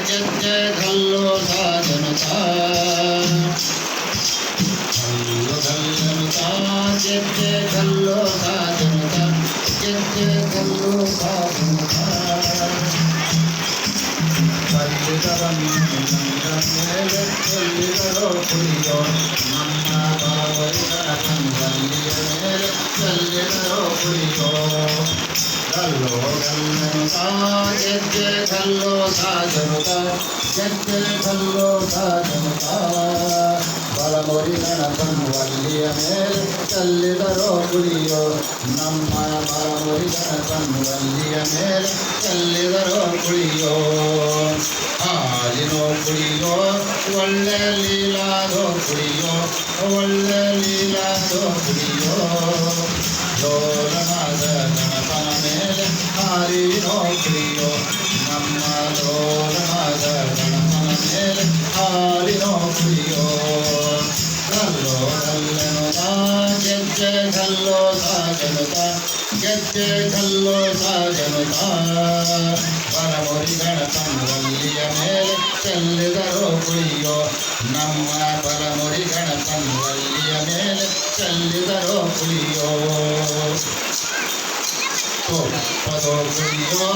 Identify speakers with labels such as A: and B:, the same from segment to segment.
A: ಗೆಜ್ಜೆ ಕಲ್ಲು ಸಾಧನುತ್ತಾ ಕಲ್ಲು ಕಲ್ಲನುತ್ತಾ ಗೆಜ್ಜೆ ಕಲ್ಲು ಸಾಧನುತ್ತಾ ಗೆಜ್ಜೆ ಕಲ್ಲು ಸಾಧನುತ್ತಾ ಕಲ್ಲಿದರನ್ನು ಮೇಲೆ ಚೆಲ್ಲಿದರೋ ಕುಡಿಯೋ ನಮ್ಮ ಬಾವರಿಗಳ ಕಣ್ಣಲ್ಲಿಯ ಮೇಲೆ ಚೆಲ್ಲಿದರೋ ಕುಡಿಯೋ ಕಲ್ಲು ಕಲ್ಲನುತ್ತಾ ಗೆಜ್ಜೆ ಕಲ್ಲು ಸಾಧನುತ್ತಾ ಗೆಜ್ಜೆ ಕಲ್ಲು ಸಾಧನುತ್ತಾ ಬಲಮುರಿ ಗಣಪನ್ವಲ್ಲಿಯ ಮೇಲೆ ಚೆಲ್ಲಿದರೋ ಕುಡಿಯೋ ನಮ್ಮ ಬಲಮುರಿ ಗಣಪನ್ವಲ್ಲಿಯ ಮೇಲೆ ಚೆಲ್ಲಿದರೋ ಕುಡಿಯೋ ಹಾಲಿನೋ ಕುಡಿಯೋ ಒಳ್ಳೆ ಲೀಲಾದೋ ಕುಡಿಯೋ ಒಳ್ಳೆ ಲೀಲಾದೋ ಕುಡಿಯೋ ಲೋಲನಾದ ಗಣಪನ ಮೇಲೆ ಹಾಲಿನೋ ಕುಡಿಯೋ ನಮ್ಮ ಲೋಲನಾದ ಗಣಪನ ಮೇಲೆ ಹಾಲಿನೋ ಕುಡಿಯೋ ಕಲ್ಲೋ ಕಲ್ಲನುತ್ತಾ ಗೆಜ್ಜೆ ಕಲ್ಲೋ ಸಾಧನುತ್ತಾ ಗೆಜ್ಜೆ ಕಲ್ಲೋ ಸಾಧನುತ್ತಾ ಬಲಮುರಿ ಗಣಪನ್ವಲ್ಲಿಯ ಮೇಲೆ ಚೆಲ್ಲಿದರೋ ಕುಡಿಯೋ ನಮ್ಮ ಬಲಮುರಿ ಗಣಪನ್ವಲ್ಲಿಯ ಮೇಲೆ ಚೆಲ್ಲಿದರೋ ಕುಡಿಯೋ ಒಪ್ಪದೋ ಕುಡಿಯೋ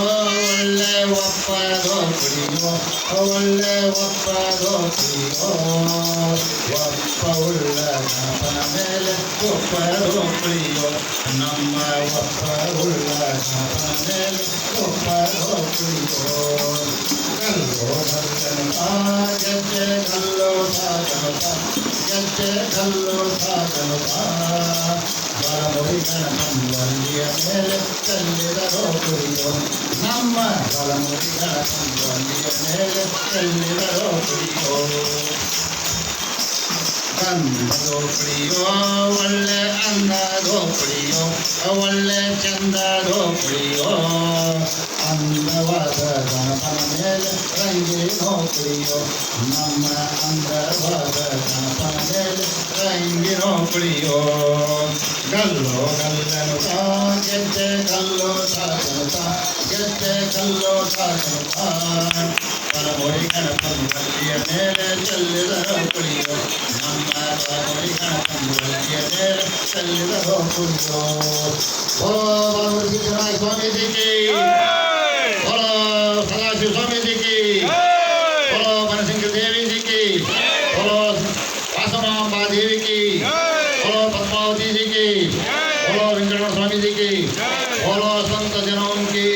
A: ಒಳ್ಳೆ ಒಪ್ಪದೋ ಕುಡಿಯೋ ಒಳ್ಳೆ ಒಪ್ಪದೋ ಕುಡಿಯೋ ಒಪ್ಪ ಉಳ್ಳ ಗಣಪನ ಮೇಲೆ ಒಪ್ಪದೋ ಕುಡಿಯೋ ನಮ್ಮ ಒಪ್ಪ ಉಳ್ಳ ಗಣಪನ ಮೇಲೆ ಒಪ್ಪದೋ ಕುಡಿಯೋ ಕಲ್ಲೋ ಕಲ್ಲನುತ್ತಾ ಗೆಜ್ಜೆ ಕಲ್ಲೋ ಸಾಧನುತ್ತಾ ಗೆಜ್ಜೆ ಕಲ್ಲೋ ಸಾಧನುತ್ತಾ ಬಲಮುರಿ ಗಣಪನ್ವಲ್ಲಿಯ ಮೇಲೆ ಚೆಲ್ಲಿದರೋ ಕುಡಿಯೋ ನಮ್ಮ ಬಲಮುರಿ ಗಣಪನ್ವಲ್ಲಿಯ ಮೇಲೆ ಚೆಲ್ಲಿದರೋ ಕುಡಿಯೋ ಗಂಧದೋ ಕುಡಿಯೋ ಒಳ್ಳೆ ಅನ್ನದೋ ಕುಡಿಯೋ ಒಳ್ಳೆ ಚಂದದೋ ಕುಡಿಯೋ ಅಂದವಾದ ಗಣಪನ ಮೇಲೆ ರಂಗಿನೋ ಕುಡಿಯೋ ನಮ್ಮ ಅಂದವಾದ ಗಣಪನ ಮೇಲೆ ರಂಗಿನೋ ಕುಡಿಯೋ ಕಲ್ಲೋ ಕಲ್ಲನುತ್ತಾ ಗೆಜ್ಜೆ ಕಲ್ಲೋ ಸಾಧನುತ್ತಾ ಗೆಜ್ಜೆ ಕಲ್ಲೋ ಸಾಧನುತ್ತಾ ಬಲಮುರಿ ಗಣಪನ್ವಲ್ಲಿಯ ಮೇಲೆ ಚೆಲ್ಲಿದರೋ ಕುಡಿಯೋ ನಮ್ಮ ಬಲಮುರಿ ಗಣಪನ್ವಲ್ಲಿಯ ಮೇಲೆ ಚೆಲ್ಲಿದರೋ ಕುಡಿಯೋ बोलो बलमुरी सिद्धनाथ स्वामी जी की बोलो सदाशिव स्वामी जी की बोलो बनसिंह देवी जी की बोलो वासवांबा देवी की बोलो पद्मावती जी की बोलो वेंकटेश्वर स्वामी जी की बोलो संत जनों की